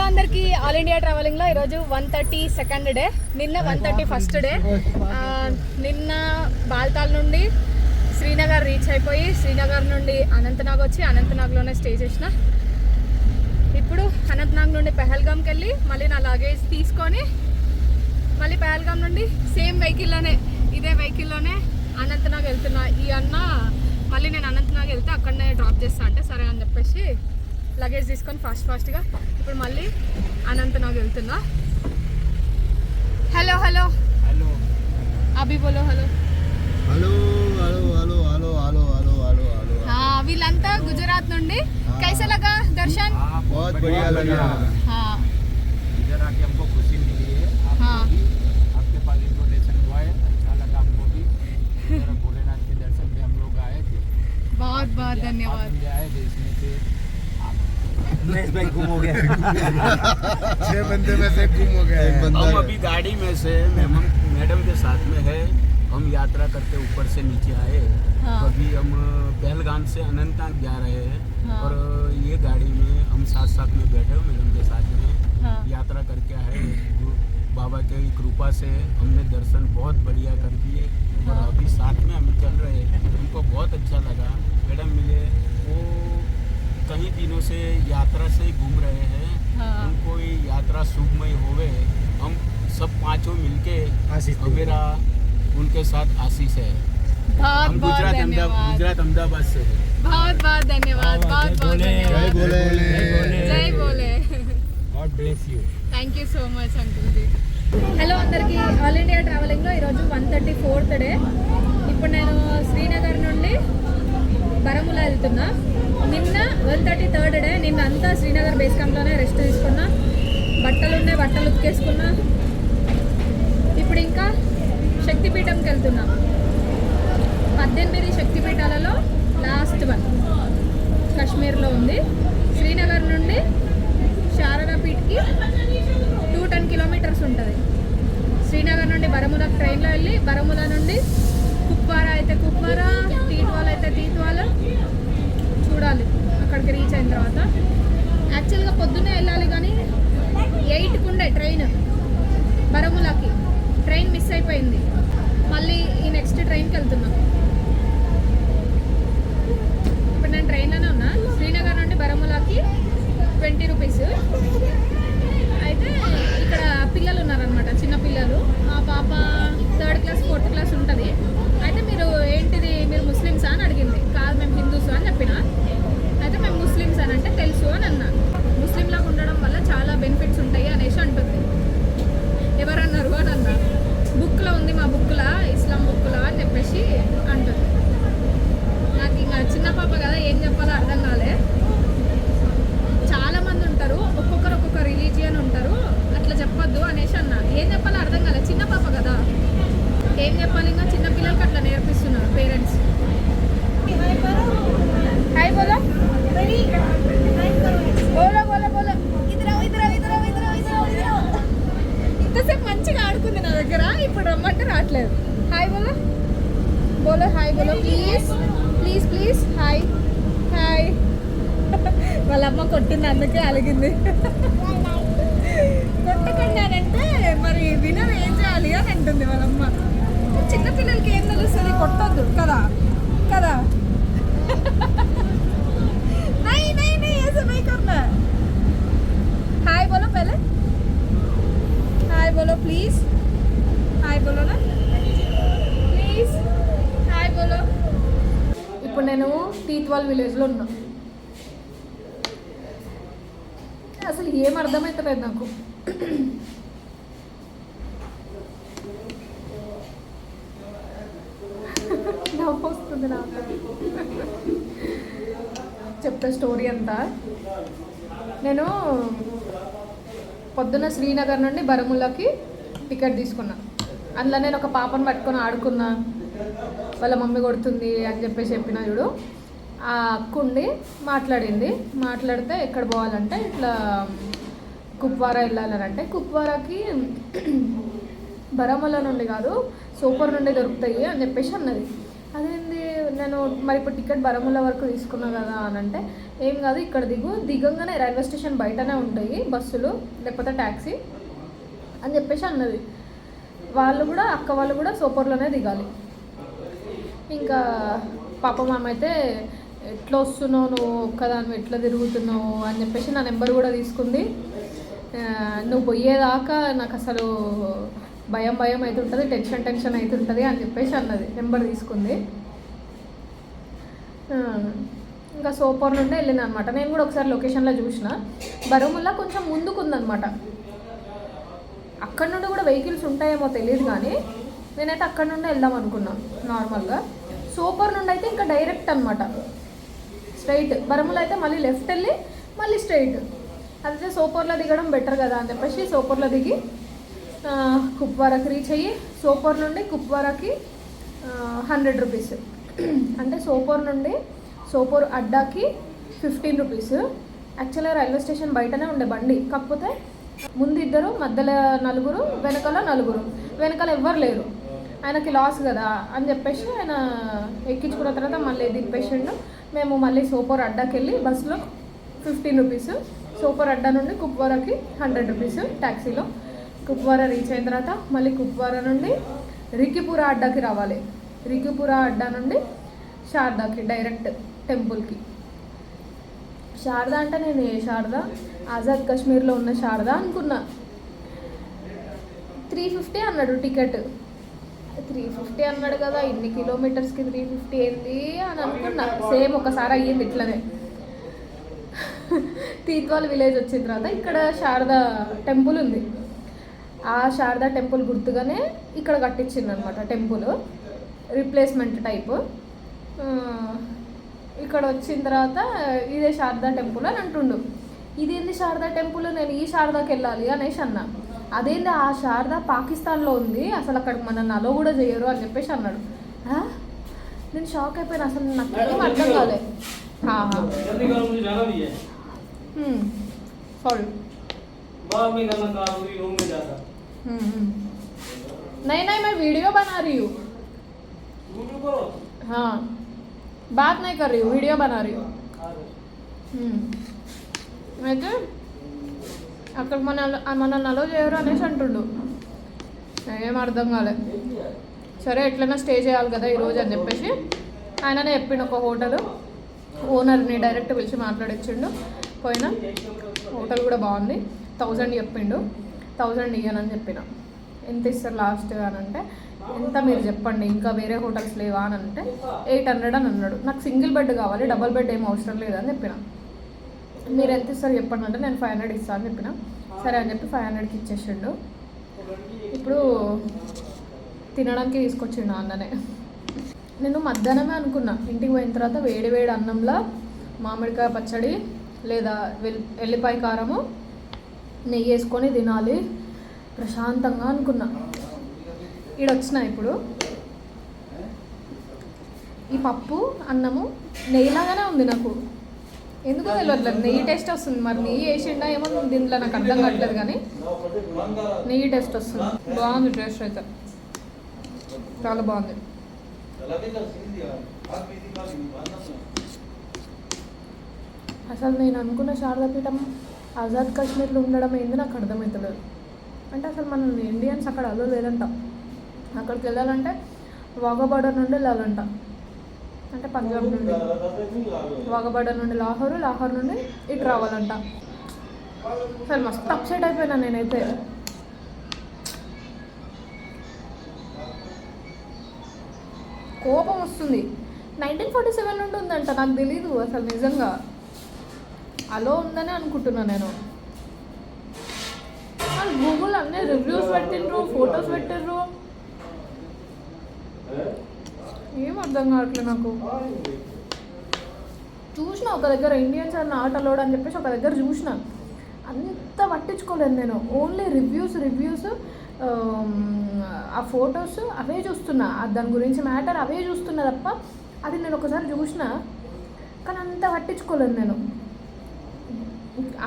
Hello అందరికీ, all India ట్రావెలింగ్లో ఈరోజు 130 సెకండ్ డే, నిన్న 130 ఫస్ట్ డే. నిన్న బాల్తాల్ నుండి శ్రీనగర్ రీచ్ అయిపోయి శ్రీనగర్ నుండి అనంతనాగ్ వచ్చి అనంతనాగ్లోనే స్టే చేసిన. ఇప్పుడు అనంతనాగ్ నుండి పెహల్గామ్కి వెళ్ళి మళ్ళీ నా లగేజ్ తీసుకొని మళ్ళీ పెహల్గామ్ నుండి సేమ్ వెహికల్లోనే, ఇదే వెహికల్లోనే అనంతనాగ్ వెళ్తున్నా. ఈ అన్న మళ్ళీ నేను అనంతనాగ్ వెళ్తే అక్కడనే డ్రాప్ చేస్తా అంటే సరే అని చెప్పేసి లగేజ్ తీసుకొని ఫాస్ట్గా ఇప్పుడు మళ్ళీ అనంతనాగ్ వెళ్తున్నా. హలో హలో हेलो అభి బోలో hello. Hello hello hello hello hello hello hello hello వీళ్ళంతా గుజరాత్ నుండి. कैसा लगा दर्शन? बहुत बढ़िया लगा. हाँ इधर आके हमको खुशी मिली है. हाँ आपके पास इन्फॉर्मेशन हुआ है, अच्छा लगा हमको भी. इधर भोलेनाथ के दर्शन भी हम लोग आए थे. बहुत बहुत धन्यवाद. आप आए थे इसमें से महेश भाई गुम हो गया. 6 बंदे में से गुम हो गया. हम अभी गाड़ी में से मैडम के साथ में है. हम यात्रा करते ऊपर से नीचे आए. हाँ. अभी हम पहलगाम से अनंतनाग जा रहे हैं. हाँ. और ये गाड़ी में हम साथ में बैठे हो मैडम के साथ में. हाँ. यात्रा करके आए. बाबा के कृपा से हमने दर्शन बहुत बढ़िया कर दिए. और हाँ. अभी साथ में हम चल रहे हैं. हमको बहुत अच्छा लगा. मैडम मिले, वो कई दिनों से यात्रा से ही घूम रहे हैं. हाँ. उनको ये यात्रा सुखमय होवे. हम सब पांचों मिलके आशीष और मेरा उनके साथ आशीष है. बहुत हम बहुत धन्यवाद. गुजरात अहमदाबाद से है. बहुत बहुत धन्यवाद. बहुत बहुत जय धन्यवाद. बोले. जय बोले. God bless you. Thank you so much uncle ji. Hello అందరికీ, ఆల్ ఇండియా ట్రావెలింగ్లో ఈరోజు 134th డే. ఇప్పుడు నేను శ్రీనగర్ నుండి బరములా వెళ్తున్నా. నిన్న 133rd డే. నిన్న అంతా శ్రీనగర్ బేస్ క్యాంప్లోనే రెస్ట్ తీసుకున్నా. బట్టలు ఉతికేసుకున్నా. ఇప్పుడు ఇంకా శక్తిపీఠంకి వెళ్తున్నా. 18 శక్తిపీఠాలలో లాస్ట్ వన్ కాశ్మీర్లో ఉంది. శ్రీనగర్ నుండి శారదాపీఠ్కి 210 కిలోమీటర్స్ ఉంటుంది. శ్రీనగర్ నుండి బరములాకి ట్రైన్లో వెళ్ళి బరములా నుండి కుప్వారా అయితే కుప్వారా, తీత్వాల్ అయితే తీత్వాల్ చూడాలి. అక్కడికి రీచ్ అయిన తర్వాత యాక్చువల్గా పొద్దున్నే వెళ్ళాలి కానీ 8కి ఉండే ట్రైన్ బరములాకి. ట్రైన్ మిస్ అయిపోయింది. మళ్ళీ ఈ నెక్స్ట్ ట్రైన్కి వెళ్తున్నాం. ఇప్పుడు నేను ట్రైన్లోనే ఉన్నా. శ్రీనగర్ నుండి బరములాకి 20 రూపీస్. అయితే ఇక్కడ పిల్లలు ఉన్నారనమాట, చిన్న పిల్లలు. మా పాప 3rd క్లాస్ 4th క్లాస్ ఉంటుంది. అయితే మీరు ఏంటిది, మీరు ముస్లిమ్సా అని అడిగింది. కాదు మేము హిందూస్ అని చెప్పిన. అయితే మేము ముస్లిమ్స్ అని అంటే తెలుసు అని అన్నా. ముస్లింలాగా ఉండడం వల్ల చాలా బెనిఫిట్స్ ఉంటాయి అనేసి అంటుంది. ఎవరన్నారు అని అన్నా. బుక్లో ఉంది, మా బుక్లా, ఇస్లాం బుక్లా అని చెప్పేసి అంటుంది. నాకు ఇంకా చిన్న పాప కదా, ఏం చెప్పాలో అర్థం కాలే. చాలామంది ఉంటారు, ఒక్కొక్కరు ఒక్కొక్క రిలీజియన్ ఉంటారు, అట్లా చెప్పొద్దు అనేసి అన్నా. ఏం చెప్పాలో అర్థం కాలే, చిన్న పాప కదా, ఏం చెప్పాలి. ఇంకా చిన్న పిల్లలకి అట్లా నేర్పిస్తున్నారు పేరెంట్స్. హాయ్ బోలో బోలో బోలో బోలో. ఇంతసేపు మంచిగా ఆడుకుంది నా దగ్గర, ఇప్పుడు రమ్మంటే రావట్లేదు. హాయ్ బోలో బోలో. హాయ్ బోలో please please please. Hi hi. వాళ్ళ అమ్మ కొట్టింది, అందుకే అలిగింది. కొట్టకుండానంటే మరి వినరు, ఏం చేయాలి అని అంటుంది వాళ్ళమ్మ. చిన్నపిల్లలకి ఏం తెలుస్తుంది, కొట్టొద్దు కదా కదా. హాయ్ బోలో పहले. హాయ్ బోలో ప్లీజ్. హాయ్ బోలో నా ప్లీజ్. హాయ్ బోలో. ఇప్పుడు నేను తీత్వాల్ విలేజ్లో ఉన్నా. అసలు ఏం అర్థమవుతలేదు నాకు. నవ్వు వస్తుంది నాకు చెప్పే స్టోరీ అంతా. నేను పొద్దున్న శ్రీనగర్ నుండి బరములాకి టికెట్ తీసుకున్నా. అందులో నేను ఒక పాపను పట్టుకొని ఆడుకున్నా. వాళ్ళ మమ్మీ కొడుతుంది అని చెప్పేసి చెప్పిన చూడు. ఆ అక్కుండి మాట్లాడింది. మాట్లాడితే ఎక్కడ పోవాలంటే ఇట్లా కుప్వారా వెళ్ళాలనంటే, కుప్వారాకి బరములా నుండి కాదు సోపర్ నుండి దొరుకుతాయి అని చెప్పేసి అన్నది. అదేంది నేను మరి ఇప్పుడు టికెట్ బరముల వరకు తీసుకున్నా కదా అని అంటే ఏం కాదు, ఇక్కడ దిగంగానే రైల్వే స్టేషన్ బయటనే ఉంటాయి బస్సులు లేకపోతే ట్యాక్సీ అని చెప్పేసి అన్నది. వాళ్ళు కూడా అక్క వాళ్ళు కూడా సోపోర్లోనే దిగాలి. ఇంకా పాప మామ అయితే ఎట్లా వస్తున్నావు నువ్వు ఒక్కదాన్ని ఎట్లా తిరుగుతున్నావు అని చెప్పేసి నా నెంబర్ కూడా తీసుకుంది. నువ్వు పోయేదాకా నాకు అసలు భయం అవుతుంటుంది, టెన్షన్ అవుతుంటుంది అని చెప్పేసి అన్నది. నెంబర్ తీసుకుంది. ఇంకా సోపోర్ నుండి వెళ్ళిన అనమాట. నేను కూడా ఒకసారి లొకేషన్లో చూసిన, బరముల్లా కొంచెం ముందుకుందనమాట. అక్కడ నుండి కూడా వెహికల్స్ ఉంటాయేమో తెలియదు, కానీ నేనైతే అక్కడ నుండి వెళ్దాం అనుకున్నాను నార్మల్గా. సోపోర్ నుండి అయితే ఇంకా డైరెక్ట్ అనమాట, స్ట్రైట్. బరముల అయితే మళ్ళీ లెఫ్ట్ వెళ్ళి మళ్ళీ స్ట్రైట్. అదే సోపోర్లో దిగడం బెటర్ కదా అని చెప్పేసి సోపోర్లో దిగి కుప్వారాకి రీచ్ అయ్యి, సోపోర్ నుండి కుప్వారాకి 100 రూపీస్. అంటే సోపోర్ అడ్డాకి 15 రూపీస్. యాక్చువల్గా రైల్వే స్టేషన్ బయటనే ఉండే బండి, కాకపోతే ముందు 2, మధ్యలో 4, వెనకాల 4. వెనకాల ఎవ్వరు లేరు. ఆయనకి లాస్ కదా అని చెప్పేసి ఆయన ఎక్కించుకున్న తర్వాత మళ్ళీ దింపేసిండు. మేము మళ్ళీ సోపోర్ అడ్డాకి వెళ్ళి బస్సులో 15 రూపీస్. సోపోర్ అడ్డా నుండి కుప్వారాకి 100 రూపీస్ ట్యాక్సీలో. కుప్వారా రీచ్ అయిన తర్వాత మళ్ళీ కుప్వారా నుండి రికిపురా అడ్డాకి రావాలి. రికిపురా అడ్డా నుండి శారదాకి డైరెక్ట్ టెంపుల్కి. శారదా అంటే నేను ఏ శారదా, ఆజాద్ కాశ్మీర్లో ఉన్న శారదా అనుకున్నా. 350 అన్నాడు టికెట్. 350 అన్నాడు కదా, ఇన్ని కిలోమీటర్స్కి 350 ఏంది అని అనుకున్నా. సేమ్ ఒకసారి అయ్యింది ఇట్లనే. తీత్వాల్ విలేజ్ వచ్చిన తర్వాత ఇక్కడ శారదా టెంపుల్ ఉంది. ఆ శారదా టెంపుల్ గుర్తుగానే ఇక్కడ కట్టించింది అనమాట టెంపుల్, రీప్లేస్మెంట్ టైప్. ఇక్కడ వచ్చిన తర్వాత ఇదే శారదా టెంపుల్ అని అంటుండు. ఇదేంది శారదా టెంపుల్, నేను ఈ శారదాకి వెళ్ళాలి అనేసి అన్నా. అదేంది ఆ శారదా పాకిస్తాన్లో ఉంది, అసలు అక్కడికి మన నలో కూడా చేయరు అని చెప్పేసి అన్నాడు. నేను షాక్ అయిపోయాను, అసలు నాకు ఏం అర్థం కాలే. सॉरी नहीं मैं वीडियो बना रही हूँ. हाँ बात नहीं कर रही हूँ, वीडियो बना रही हूँ. అయితే అక్కడ మన నలో చేయరు అనేసి అంటుండు. ఏం అర్థం కాలే. సరే ఎట్లైనా స్టే చేయాలి కదా ఈరోజు అని చెప్పేసి ఆయననే చెప్పిండు. ఒక హోటల్ ఓనర్ని డైరెక్ట్ పిలిచి మాట్లాడిచ్చిండు. పోయినా హోటల్ కూడా బాగుంది. 1000 చెప్పిండు. 1000 ఇయ్యనని చెప్పిన. ఎంత ఇస్తారు లాస్ట్ అని అంటే, ఎంత మీరు చెప్పండి, ఇంకా వేరే హోటల్స్ లేవా అని అంటే 800 అని అన్నాడు. నాకు సింగిల్ బెడ్ కావాలి, డబల్ బెడ్ ఏం అవసరం లేదని చెప్పిన. మీరు ఎంత ఇస్తారు చెప్పండి అంటే నేను 500 ఇస్తాను అని చెప్పిన. సరే అని చెప్పి 500కి ఇచ్చేసిండు. ఇప్పుడు తినడానికి తీసుకొచ్చిండు అన్ననే. నేను మధ్యాహ్నమే అనుకున్నా, ఇంటికి పోయిన తర్వాత వేడి అన్నంలో మామిడికాయ పచ్చడి లేదా ఎల్లిపాయ కారము నెయ్యి వేసుకొని తినాలి ప్రశాంతంగా అనుకున్నా. ఈడొచ్చిన ఇప్పుడు ఈ పప్పు అన్నము నెయ్యిలాగానే ఉంది. నాకు ఎందుకో తెలియట్లేదు, నెయ్యి టేస్ట్ వస్తుంది. మరి నెయ్యి వేసిండా ఏమో దీంట్లో నాకు అర్థం కావట్లేదు, కానీ నెయ్యి టేస్ట్ వస్తుంది. బాగుంది టేస్ట్ అయితే, చాలా బాగుంది. అసలు నేను అనుకున్న శారదాపీఠం ఆజాద్ కాశ్మీర్లో ఉండడం ఏంది నాకు అర్థమవుతలేదు. అంటే అసలు మన ఇండియన్స్ అక్కడ అలో లేదంట. అక్కడికి వెళ్ళాలంటే వాఘా బార్డర్ నుండి వెళ్ళాలంట. అంటే పంజాబ్ నుండి వాఘా బార్డర్ నుండి లాహోర్ నుండి ఇటు రావాలంట. అసలు మస్తు అప్సెట్ అయిపోయినా నేనైతే. కోపం వస్తుంది. 1947 నుండి ఉందంట, నాకు తెలీదు అసలు. నిజంగా అలో ఉందని అనుకుంటున్నా నేను. గూగుల్ అన్నీ రివ్యూస్ పెట్టిండ్రు, ఫొటోస్ పెట్టిండ్రు, ఏం అర్థం కావట్లేదు నాకు. చూసిన ఒక దగ్గర ఇండియన్స్ అన్న ఆట అలౌడ్ అని చెప్పేసి ఒక దగ్గర చూసిన, అంత పట్టించుకోలేదు నేను. ఓన్లీ రివ్యూస్ ఆ ఫొటోస్ అవే చూస్తున్నా, దాని గురించి మ్యాటర్ అవే చూస్తున్నా తప్ప అది నేను ఒకసారి చూసిన, కానీ అంత పట్టించుకోలేదు నేను.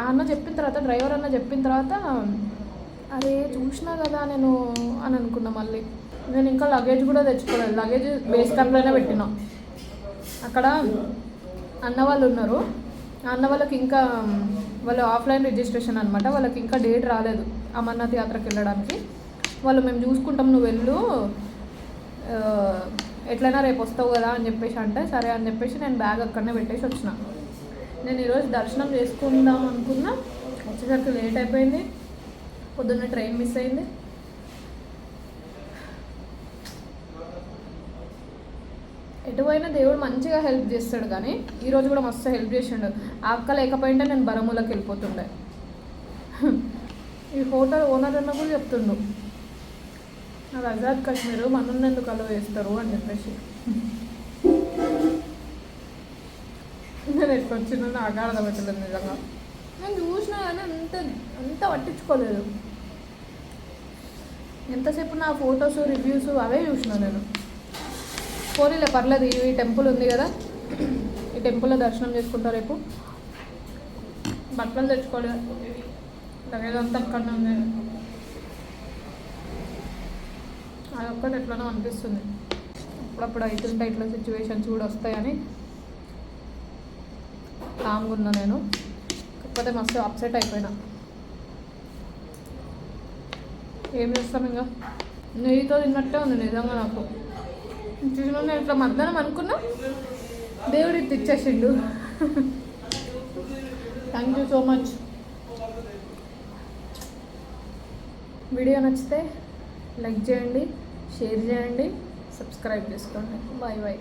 ఆ అన్న చెప్పిన తర్వాత, డ్రైవర్ అన్న చెప్పిన తర్వాత అరే చూసినా కదా నేను అని అనుకున్నా. మళ్ళీ నేను ఇంకా లగేజ్ కూడా తెచ్చుకోలేదు. లగేజ్ బేస్ క్యాంప్లోనే పెట్టినా. అక్కడ అన్న వాళ్ళు ఉన్నారు. ఆ అన్న వాళ్ళకి ఇంకా వాళ్ళు ఆఫ్లైన్ రిజిస్ట్రేషన్ అనమాట. వాళ్ళకి ఇంకా డేట్ రాలేదు అమర్నాథ్ యాత్రకి వెళ్ళడానికి. వాళ్ళు మేము చూసుకుంటాం, నువ్వు వెళ్ళు, ఎట్లయినా రేపు వస్తావు కదా అని చెప్పేసి అంటే సరే అని చెప్పేసి నేను బ్యాగ్ అక్కడనే పెట్టేసి వచ్చిన. నేను ఈరోజు దర్శనం చేసుకుందాం అనుకున్నా, వచ్చేసరికి లేట్ అయిపోయింది. పొద్దున్న ట్రైన్ మిస్ అయింది. ఎటువైనా దేవుడు మంచిగా హెల్ప్ చేస్తాడు, కానీ ఈరోజు కూడా మస్తు హెల్ప్ చేసిండు. ఆ అక్క లేకపోయింటే నేను బరములకి వెళ్ళిపోతుండే. ఈ హోటల్ ఓనర్ అన్న కూడా చెప్తుండు, నాకు ఆజాద్ కాశ్మీర్ మనన్నెందుకు అలో వేస్తారు అని చెప్పేసి. నేను ఎట్లా వచ్చిందో నాకు అర్థమవుతలేదు నిజంగా. నేను చూసినా కానీ అంత పట్టించుకోలేదు. ఎంతసేపు నా ఫొటోస్ రివ్యూస్ అవే చూసినా నేను. పోనీలే పర్లేదు, ఈ టెంపుల్ ఉంది కదా, ఈ టెంపుల్లో దర్శనం చేసుకుంటా. రేపు బట్టలు తెచ్చుకోలేదు, లగేదంతా అక్కడనే ఉంది. అది ఒక్కటి ఎట్లనో అనిపిస్తుంది. అప్పుడప్పుడు అవుతుంటే ఇట్లా సిచ్యువేషన్స్ కూడా వస్తాయని కామ్గా ఉన్నా నేను. కాకపోతే మస్తు అప్సెట్ అయిపోయినా. ఏం చేస్తాం ఇంకా, నెయ్యితో తిన్నట్టే ఉంది నిజంగా. నాకు నేను ఇట్లా మధ్యాహ్నం అనుకున్నా, దేవుడు ఇది ఇచ్చేసిండు. Thank you so much. Video నచ్చితే లైక్ చేయండి, షేర్ చేయండి, సబ్స్క్రైబ్ చేసుకోండి. Bye bye.